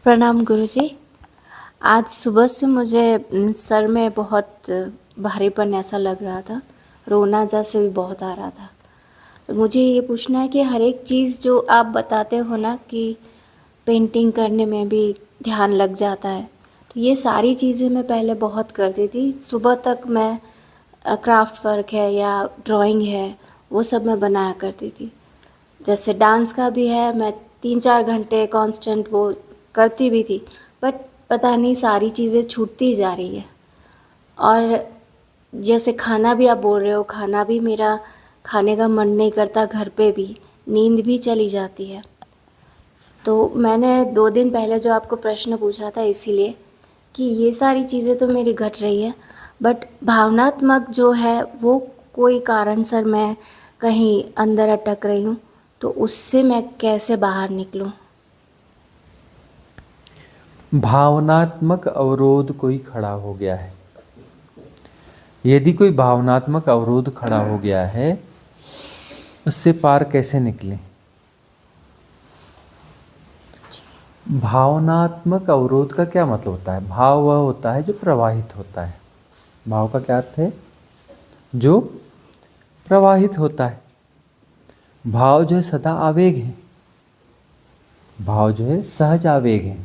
प्रणाम गुरुजी। आज सुबह से मुझे सर में बहुत भारीपन ऐसा लग रहा था, रोना जैसे भी बहुत आ रहा था। तो मुझे ये पूछना है कि हर एक चीज़ जो आप बताते हो ना कि पेंटिंग करने में भी ध्यान लग जाता है, तो ये सारी चीज़ें मैं पहले बहुत करती थी। सुबह तक मैं क्राफ्ट वर्क है या ड्राइंग है वो सब मैं बनाया करती थी। जैसे डांस का भी है, मैं 3-4 घंटे कांस्टेंट वो करती भी थी, बट पता नहीं सारी चीज़ें छूटती जा रही है। और जैसे खाना भी आप बोल रहे हो, खाना भी मेरा खाने का मन नहीं करता, घर पे भी नींद भी चली जाती है। तो मैंने 2 दिन पहले जो आपको प्रश्न पूछा था इसीलिए कि ये सारी चीज़ें तो मेरी घट रही है, बट भावनात्मक जो है वो कोई कारण सर मैं कहीं अंदर अटक रही हूँ, तो उससे मैं कैसे बाहर निकलूँ? भावनात्मक अवरोध कोई खड़ा हो गया है। यदि कोई भावनात्मक अवरोध खड़ा हो गया है, उससे पार कैसे निकलें? भावनात्मक अवरोध का क्या मतलब होता है? भाव वह होता है जो प्रवाहित होता है। भाव का क्या अर्थ है? जो प्रवाहित होता है। भाव जो है सदा आवेग है। भाव जो है सहज आवेग है।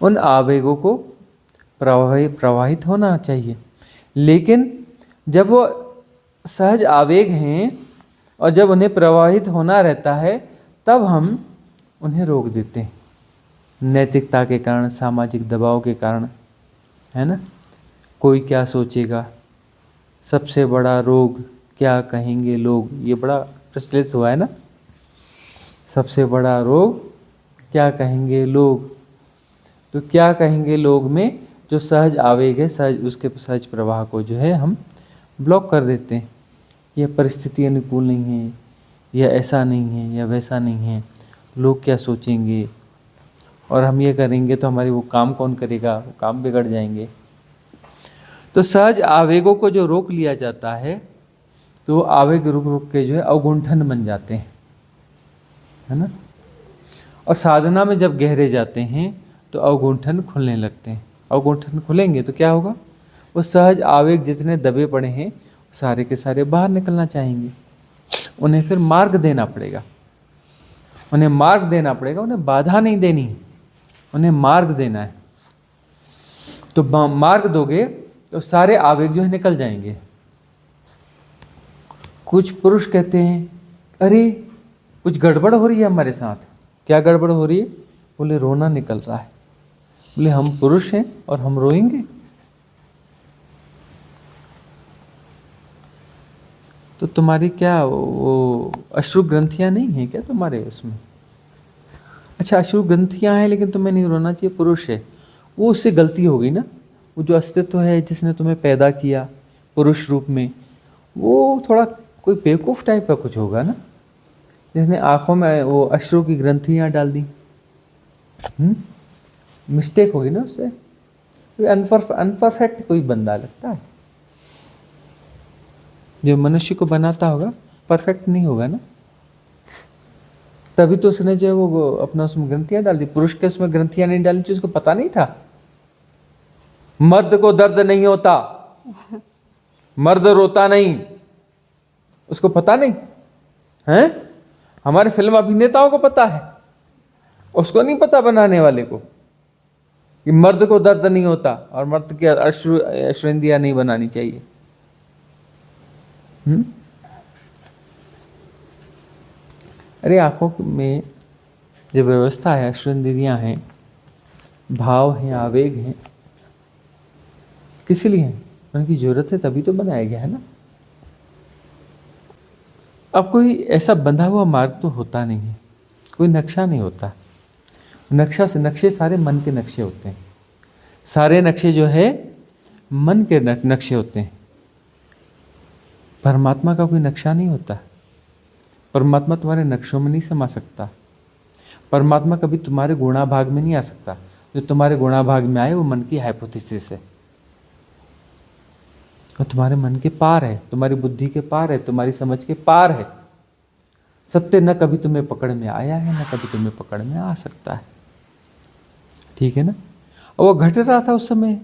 उन आवेगों को प्रवाहित होना चाहिए, लेकिन जब वो सहज आवेग हैं और जब उन्हें प्रवाहित होना रहता है, तब हम उन्हें रोक देते हैं, नैतिकता के कारण, सामाजिक दबाव के कारण, है ना। कोई क्या सोचेगा, सबसे बड़ा रोग क्या कहेंगे लोग, ये बड़ा प्रचलित हुआ है ना। सबसे बड़ा रोग क्या कहेंगे लोग। तो क्या कहेंगे लोग में जो सहज आवेग है, सहज उसके सहज प्रवाह को जो है हम ब्लॉक कर देते हैं। यह परिस्थिति अनुकूल नहीं है, यह ऐसा नहीं है, यह वैसा नहीं है, लोग क्या सोचेंगे, और हम ये करेंगे तो हमारी वो काम कौन करेगा, वो काम बिगड़ जाएंगे। तो सहज आवेगों को जो रोक लिया जाता है, तो आवेग रुक रुक के जो है अवगुंठन बन जाते हैं, है ना। और साधना में जब गहरे जाते हैं तो अवगुंठन खुलने लगते हैं। अवगुंठन खुलेंगे तो क्या होगा? वो सहज आवेग जितने दबे पड़े हैं सारे के सारे बाहर निकलना चाहेंगे। उन्हें फिर मार्ग देना पड़ेगा, उन्हें मार्ग देना पड़ेगा। उन्हें बाधा नहीं देनी है, उन्हें मार्ग देना है। तो मार्ग दोगे तो सारे आवेग जो है निकल जाएंगे। कुछ पुरुष कहते हैं, अरे कुछ गड़बड़ हो रही है हमारे साथ। क्या गड़बड़ हो रही है? बोले रोना निकल रहा है। बोले हम पुरुष हैं और हम रोएंगे? तो तुम्हारी क्या वो अश्रु ग्रंथियां नहीं है क्या तुम्हारे उसमें? अच्छा, अश्रु ग्रंथियां हैं लेकिन तुम्हें नहीं रोना चाहिए, पुरुष है वो, उससे गलती हो गई ना। वो जो अस्तित्व है जिसने तुम्हें पैदा किया पुरुष रूप में, वो थोड़ा कोई बेवकूफ़ टाइप का कुछ होगा ना, जिसने आंखों में वो अश्रु की ग्रंथियां डाल दी। मिस्टेक होगी ना उससे। अनपरफेक्ट कोई बंदा लगता है, जो मनुष्य को बनाता होगा परफेक्ट नहीं होगा ना। तभी तो उसने जो है वो अपना उसमें ग्रंथियां डाल दी। पुरुष के उसमें ग्रंथियां नहीं डालनी चाहिए, उसको पता नहीं था। मर्द को दर्द नहीं होता, मर्द रोता नहीं, उसको पता नहीं है। हमारे फिल्म अभिनेताओं को पता है, उसको नहीं पता बनाने वाले को कि मर्द को दर्द नहीं होता और मर्द की अश्रुंदियां नहीं बनानी चाहिए। अरे आंखों में जो व्यवस्था है, अश्रुंदियां हैं, भाव हैं, आवेग हैं, किस लिए हैं? उनकी जरूरत है तभी तो बनाया गया है ना। अब कोई ऐसा बंधा हुआ मार्ग तो होता नहीं है, कोई नक्शा नहीं होता। नक्शे सारे मन के नक्शे होते हैं। सारे नक्शे जो है मन के नक्शे होते हैं। परमात्मा का कोई नक्शा नहीं होता। परमात्मा तुम्हारे नक्शों में नहीं समा सकता। परमात्मा कभी तुम्हारे गुणाभाग में नहीं आ सकता। जो तुम्हारे गुणाभाग में आए वो मन की हाइपोथेसिस है, और तुम्हारे मन के पार है, तुम्हारी बुद्धि के पार है, तुम्हारी समझ के पार है। सत्य न कभी तुम्हें पकड़ में आया है, न कभी तुम्हें पकड़ में आ सकता है। ठीक है ना। और वो घट रहा था उस समय,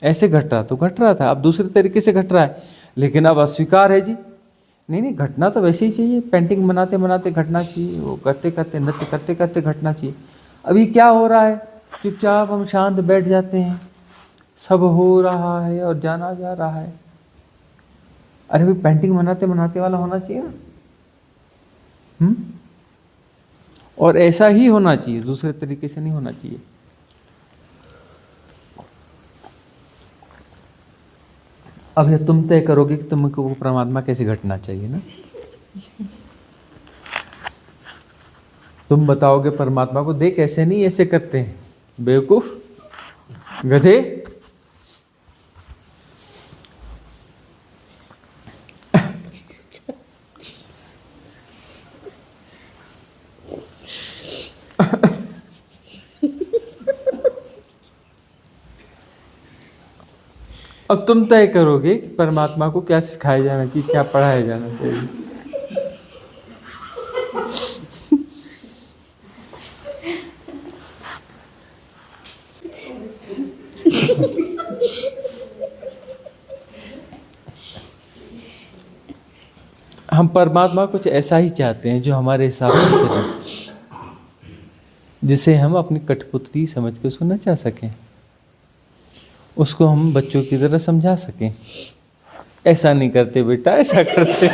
ऐसे घट रहा तो घट रहा था, अब दूसरे तरीके से घट रहा है, लेकिन अब अस्वीकार है जी। नहीं नहीं, घटना तो वैसे ही चाहिए, पेंटिंग बनाते बनाते घटना चाहिए, वो करते करते नृत्य करते करते घटना चाहिए। अभी क्या हो रहा है, चुपचाप हम शांत बैठ जाते हैं, सब हो रहा है और जाना जा रहा है। अरे भाई पेंटिंग बनाते बनाते वाला होना चाहिए ना। और ऐसा ही होना चाहिए, दूसरे तरीके से नहीं होना चाहिए। अब ये तुम तय करोगे कि तुमको वो परमात्मा कैसे घटना चाहिए ना। तुम बताओगे परमात्मा को, देख ऐसे नहीं ऐसे करते हैं, बेवकूफ गधे। अब तुम तय करोगे कि परमात्मा को क्या सिखाया जाना चाहिए, क्या पढ़ाया जाना चाहिए। हम परमात्मा कुछ ऐसा ही चाहते हैं जो हमारे हिसाब से चले, जिसे हम अपनी कठपुतली समझ के उसको नचा सकें, उसको हम बच्चों की तरह समझा सकें। ऐसा नहीं करते बेटा, ऐसा करते।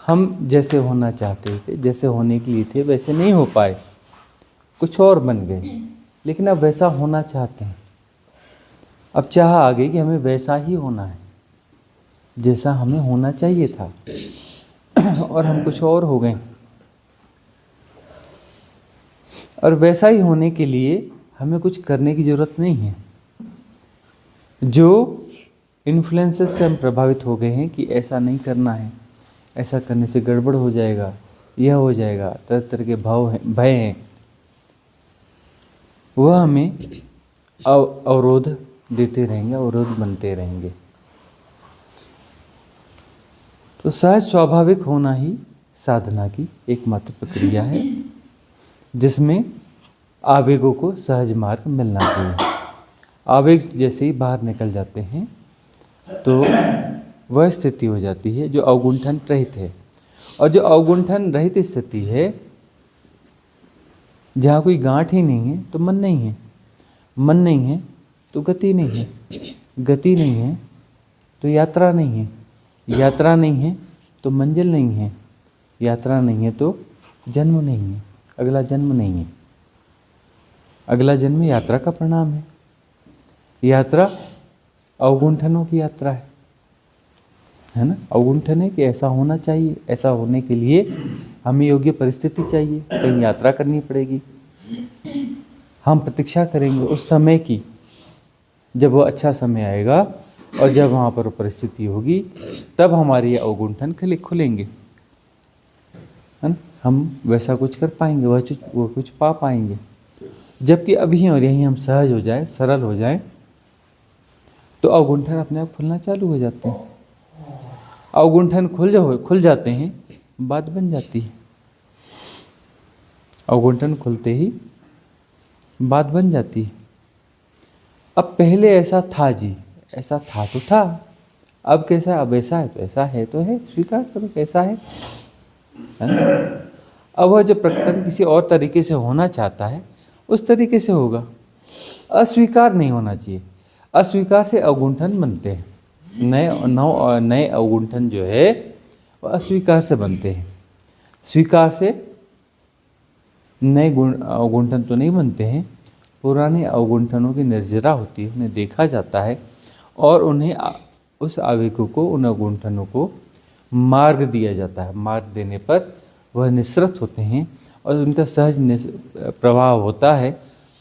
हम जैसे होना चाहते थे, जैसे होने के लिए थे, वैसे नहीं हो पाए, कुछ और बन गए, लेकिन अब वैसा होना चाहते हैं। अब चाह आ गई कि हमें वैसा ही होना है जैसा हमें होना चाहिए था, और हम कुछ और हो गए। और वैसा ही होने के लिए हमें कुछ करने की ज़रूरत नहीं है। जो इन्फ्लुएंसेस से हम प्रभावित हो गए हैं कि ऐसा नहीं करना है, ऐसा करने से गड़बड़ हो जाएगा, यह हो जाएगा, तरह तरह के भाव हैं, भय हैं, वह हमें अवरोध देते रहेंगे, अवरोध बनते रहेंगे। तो सहज स्वाभाविक होना ही साधना की एकमात्र प्रक्रिया है, जिसमें आवेगों को सहज मार्ग मिलना चाहिए। आवेग जैसे ही बाहर निकल जाते हैं तो वह स्थिति हो जाती है जो अवगुंठन रहित है। और जो अवगुंठन रहित स्थिति है, जहाँ कोई गांठ ही नहीं है तो मन नहीं है, मन नहीं है तो गति नहीं है, गति नहीं है तो यात्रा नहीं है, यात्रा नहीं है तो मंजिल नहीं है, यात्रा नहीं है तो जन्म नहीं है, अगला जन्म नहीं है। अगला जन्म यात्रा का परिणाम है। यात्रा अवगुंठनों की यात्रा है ना। अवगुंठन है कि ऐसा होना चाहिए, ऐसा होने के लिए हमें योग्य परिस्थिति चाहिए, कहीं यात्रा करनी पड़ेगी। हम प्रतीक्षा करेंगे उस समय की, जब वो अच्छा समय आएगा और जब वहाँ पर परिस्थिति होगी, तब हमारे ये अवगुंठन खुलेंगे, है ना। हम वैसा कुछ कर पाएंगे, वो कुछ पा पाएंगे। जबकि अभी और यहीं हम सहज हो जाए, सरल हो जाए, तो अवगुंठन अपने आप खुलना चालू हो जाते हैं। अवगुंठन खुल जाते हैं, बात बन जाती है। अवगुंठन खुलते ही बात बन जाती है। अब पहले ऐसा था जी, ऐसा था तो था, अब कैसा, अब ऐसा है तो ऐसा है तो है, स्वीकार करो कैसा है ना? अब वह जो प्रकटन किसी और तरीके से होना चाहता है, उस तरीके से होगा। अस्वीकार नहीं होना चाहिए। अस्वीकार से अवगुंठन बनते हैं, नए अवगुंठन जो है और अस्वीकार से बनते हैं। स्वीकार से नए गुण अवगुंठन तो नहीं बनते हैं, पुराने अवगुंठनों की निर्जरा होती है, उन्हें देखा जाता है और उन्हें उस आवेगों को, उन अवगुंठनों को मार्ग दिया जाता है। मार्ग देने पर वह निःसृत होते हैं और उनका सहज प्रभाव होता है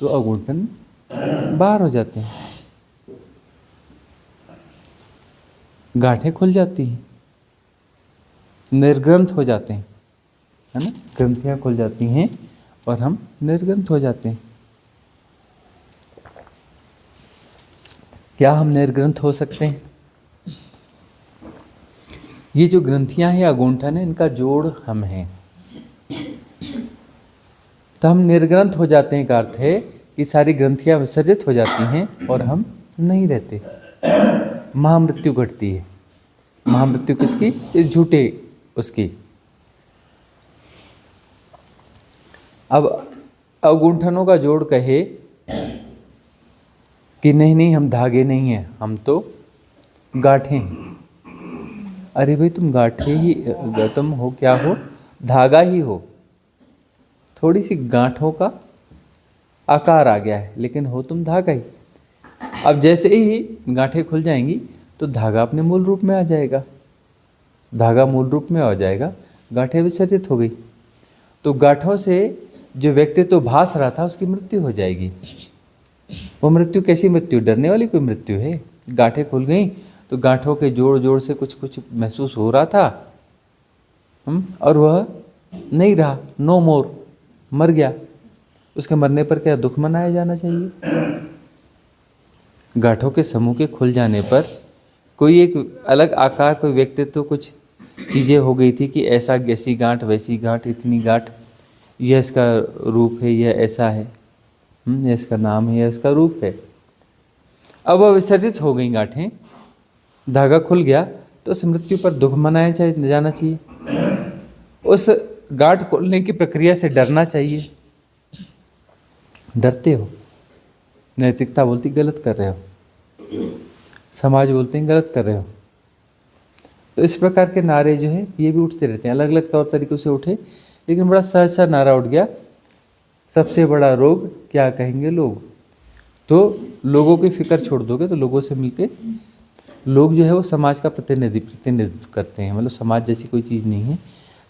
तो अवगुंठन बाहर हो जाते हैं, गांठें खुल जाती हैं, निर्ग्रंथ हो जाते हैं, है ना। ग्रंथियां खुल जाती हैं और हम निर्ग्रंथ हो जाते हैं। क्या हम निर्ग्रंथ हो सकते हैं? ये जो ग्रंथियां हैं, अगुंठन है, इनका जोड़ हम हैं। तो हम निर्ग्रंथ हो जाते हैं का अर्थ है कि सारी ग्रंथियां विसर्जित हो जाती हैं और हम नहीं रहते। महामृत्यु घटती है। महामृत्यु किसकी? इस झूठे उसकी। अब अवगुंठनों का जोड़ कहे कि नहीं नहीं हम धागे नहीं हैं, हम तो गांठें हैं। अरे भाई तुम गांठें ही, तुम हो क्या हो? धागा ही हो। थोड़ी सी गांठों का आकार आ गया है, लेकिन हो तुम धागा ही। अब जैसे ही गांठें खुल जाएंगी तो धागा अपने मूल रूप में आ जाएगा। धागा मूल रूप में आ जाएगा, गांठें विसर्जित हो गई। तो गांठों से जो व्यक्तित्व भास रहा था उसकी मृत्यु हो जाएगी। वो मृत्यु कैसी मृत्यु? डरने वाली कोई मृत्यु है? गांठें खुल गई तो गांठों के जोड़ जोड़ से कुछ कुछ महसूस हो रहा था, और वह नहीं रहा, नो मोर, मर गया। उसके मरने पर क्या दुख मनाया जाना चाहिए? गांठों के समूह के खुल जाने पर कोई एक अलग आकार, कोई व्यक्तित्व, कुछ चीज़ें हो गई थी कि ऐसा, ऐसी गांठ, वैसी गांठ, इतनी गांठ, यह इसका रूप है, यह ऐसा है, यह इसका नाम है, यह इसका रूप है। अब वह विसर्जित हो गई गांठें, धागा खुल गया, तो उस मृत्यु पर दुख मनाया जाना चाहिए। उस गांठ खोलने की प्रक्रिया से डरना चाहिए। डरते हो, नैतिकता बोलती गलत कर रहे हो, समाज बोलते हैं गलत कर रहे हो। तो इस प्रकार के नारे जो है ये भी उठते रहते हैं, अलग अलग तौर तरीकों से उठे, लेकिन बड़ा सहज सा नारा उठ गया, सबसे बड़ा रोग क्या कहेंगे लोग। तो लोगों की फिक्र छोड़ दोगे तो लोगों से मिलके, लोग जो है वो समाज का प्रतिनिधित्व करते हैं। मतलब समाज जैसी कोई चीज़ नहीं है,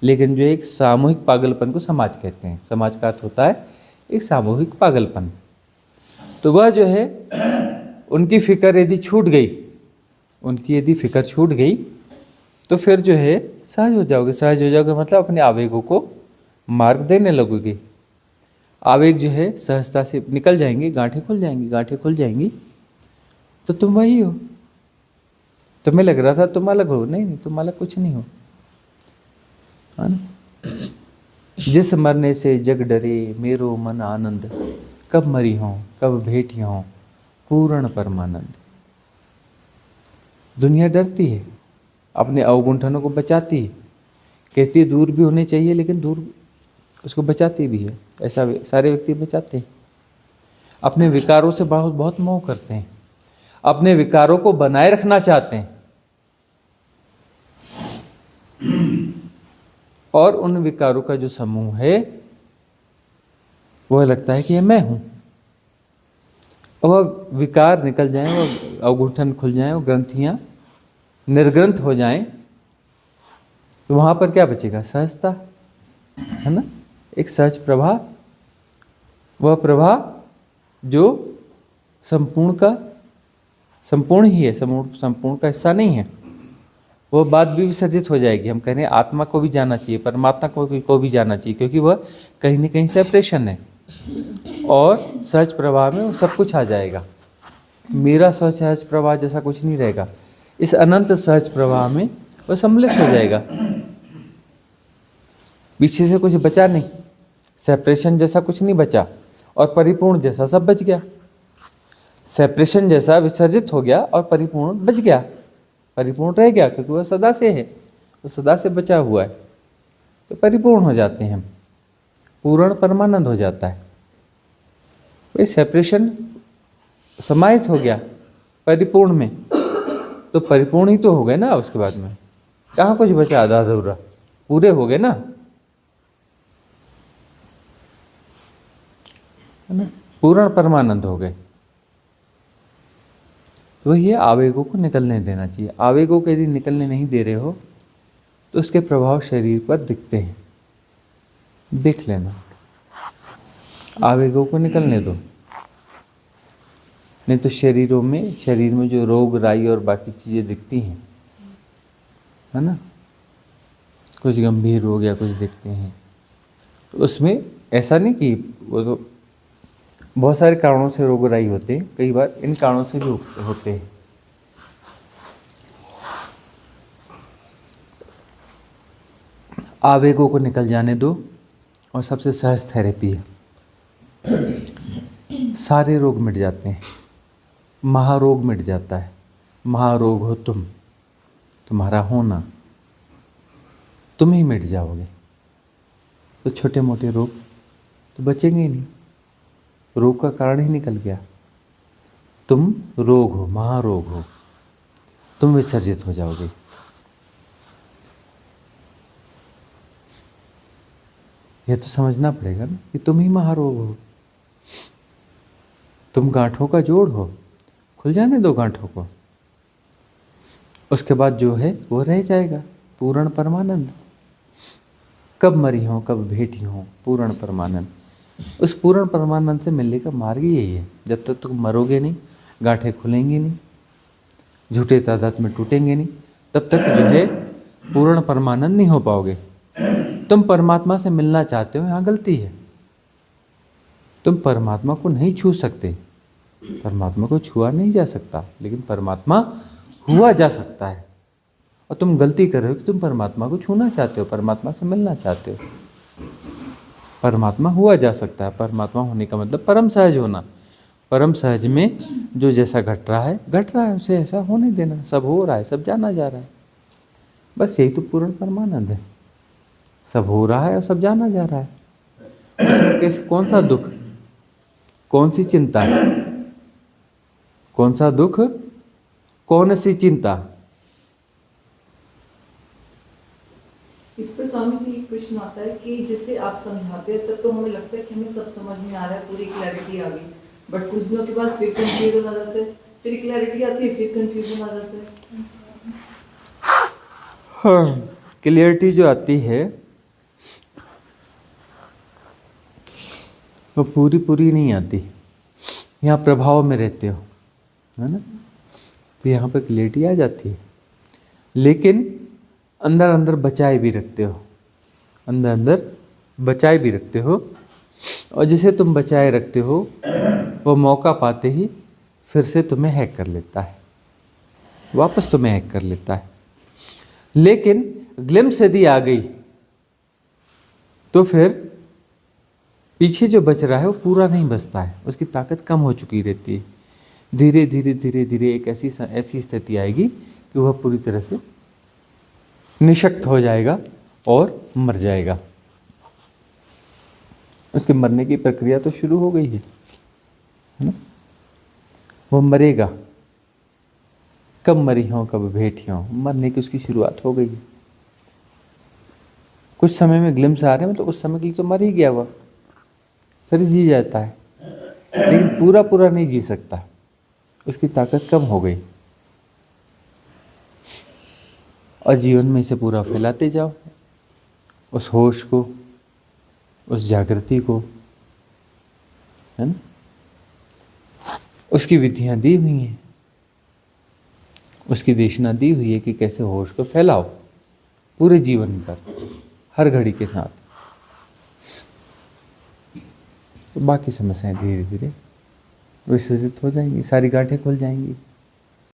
लेकिन जो एक सामूहिक पागलपन को समाज कहते हैं। समाज का अर्थ होता है एक सामूहिक पागलपन। तो वह जो है, उनकी फिक्र यदि छूट गई, उनकी यदि फिक्र छूट गई तो फिर जो है सहज हो जाओगे। सहज हो जाओगे मतलब अपने आवेगों को मार्ग देने लगोगे। आवेग जो है सहजता से निकल जाएंगे, गांठें खुल जाएंगी। गांठें खुल जाएंगी तो तुम वही हो। तुम्हें लग रहा था तुम अलग हो, नहीं, तुम अलग कुछ नहीं हो, है ना। जिस मरने से जग डरे मेरो मन आनंद, कब मरी हो कब भेटी हो पूर्ण परमानंद। दुनिया डरती है, अपने अवगुंठनों को बचाती है, कहती है दूर भी होने चाहिए, लेकिन दूर उसको बचाती भी है। ऐसा सारे व्यक्ति बचाते हैं। अपने विकारों से बहुत बहुत मोह करते हैं, अपने विकारों को बनाए रखना चाहते हैं, और उन विकारों का जो समूह है वह लगता है कि ये मैं हूं। वह विकार निकल जाएं, वह अवगुंठन खुल जाएं, वो ग्रंथियां निर्ग्रंथ हो जाएं, तो वहां पर क्या बचेगा? सहजता, है ना, एक सहज प्रभा। वह प्रभा जो संपूर्ण का संपूर्ण ही है, संपूर्ण का हिस्सा नहीं है। वह बात भी विसर्जित हो जाएगी। हम कह रहे हैं आत्मा को भी जाना चाहिए, परमात्मा को भी जाना चाहिए, क्योंकि वह कहीं न कहीं सेपरेशन है, और सहज प्रवाह में वो सब कुछ आ जाएगा। मेरा सहज प्रवाह जैसा कुछ नहीं रहेगा। इस अनंत सहज प्रवाह में वह सम्मिलित हो जाएगा। पीछे से कुछ बचा नहीं, सेपरेशन जैसा कुछ नहीं बचा, और परिपूर्ण जैसा सब बच गया। सेपरेशन जैसा विसर्जित हो गया और परिपूर्ण बच गया, परिपूर्ण रह गया, क्योंकि वह सदा से है, वो सदा से बचा हुआ है। तो परिपूर्ण हो जाते हैं हम, पूर्ण परमानंद हो जाता है। वही सेपरेशन समाहित हो गया परिपूर्ण में, तो परिपूर्ण ही तो हो गए ना उसके बाद में। कहाँ कुछ बचा आधा अधूरा, पूरे हो गए ना, है ना, पूर्ण परमानंद हो गए। तो वही है, आवेगों को निकलने देना चाहिए। आवेगों को यदि निकलने नहीं दे रहे हो तो उसके प्रभाव शरीर पर दिखते हैं, देख लेना। आवेगों को निकलने दो, नहीं तो शरीर में जो रोग राई और बाकी चीज़ें दिखती हैं, है ना, कुछ गंभीर रोग या कुछ दिखते हैं, तो उसमें ऐसा नहीं कि वो तो बहुत सारे कारणों से रोग राई होते हैं, कई बार इन कारणों से भी होते हैं। आवेगों को निकल जाने दो, और सबसे सहज थेरेपी है, सारे रोग मिट जाते हैं, महारोग मिट जाता है। महारोग हो तुम, तुम्हारा होना, तुम ही मिट जाओगे, तो छोटे मोटे रोग तो बचेंगे ही नहीं, रोग का कारण ही निकल गया। तुम रोग हो, महारोग हो, तुम विसर्जित हो जाओगे। यह तो समझना पड़ेगा ना कि तुम ही महारोग हो, तुम गांठों का जोड़ हो, खुल जाने दो गांठों को, उसके बाद जो है वो रह जाएगा, पूर्ण परमानंद। कब मरी हो, कब भेटी हो, पूर्ण परमानंद। उस पूर्ण परमानंद से मिलने का मार्ग ही यही है। जब तक तुम मरोगे नहीं, गांठें खुलेंगी नहीं, झूठे तादाद में टूटेंगे नहीं, तब तक जो है पूर्ण परमानंद नहीं हो पाओगे। तुम परमात्मा से मिलना चाहते हो, यहाँ गलती है। तुम परमात्मा को नहीं छू सकते, परमात्मा को छुआ नहीं जा सकता, लेकिन परमात्मा हुआ जा सकता है। और तुम गलती कर रहे हो कि तुम परमात्मा को छूना चाहते हो, परमात्मा से मिलना चाहते हो। परमात्मा हुआ जा सकता है, परमात्मा होने का मतलब परम सहज होना। परम सहज में जो जैसा घट रहा है, उसे ऐसा होने देना। सब हो रहा है, सब जाना जा रहा है, बस यही तो पूर्ण परमानंद है। सब हो रहा है और सब जाना जा रहा है, इसमें कैसे, कौन सा दुख, कौन सी चिंता है, कौन सा दुख, कौन सी चिंता। इस पर स्वामी जी एक प्रश्न आता है कि जैसे आप समझाते हैं तब तो हमें लगता है कि हमें सब समझ में आ रहा है, पूरी क्लैरिटी आ गई, बट कुछ दिनों के बाद फिर कंफ्यूजन आ जाता है, फिर क्लैरिटी आती है, फिर कंफ्यूजन आ जाता है। हाँ, क्लियरिटी जो आती है वो पूरी नहीं आती। यहाँ प्रभाव में रहते हो, है ना, तो यहाँ पर क्लियरिटी आ जाती है, लेकिन अंदर अंदर बचाए भी रखते हो, अंदर अंदर बचाए भी रखते हो। और जिसे तुम बचाए रखते हो वो मौका पाते ही फिर से तुम्हें हैक कर लेता है, वापस तुम्हें हैक कर लेता है। लेकिन ग्लिम्स यदि आ गई तो फिर पीछे जो बच रहा है वो पूरा नहीं बचता है, उसकी ताकत कम हो चुकी रहती है। धीरे धीरे एक ऐसी स्थिति आएगी कि वह पूरी तरह से निशक्त हो जाएगा और मर जाएगा। उसके मरने की प्रक्रिया तो शुरू हो गई है ना, वो मरेगा। कब मरी हो, कब भेटी हो, मरने की उसकी शुरुआत हो गई है। कुछ समय में ग्लिम्स आ रहे हैं, मतलब उस समय के लिए तो मर ही गया वह, फिर जी जाता है, लेकिन पूरा नहीं जी सकता, उसकी ताकत कम हो गई। और जीवन में इसे पूरा फैलाते जाओ, उस होश को, उस जागृति को, है ना। उसकी विधियां दी हुई हैं, उसकी दिशा दी हुई है कि कैसे होश को फैलाओ पूरे जीवन पर, हर घड़ी के साथ। तो बाकी समस्याएं धीरे धीरे विसर्जित हो जाएंगी, सारी गांठें खुल जाएंगी।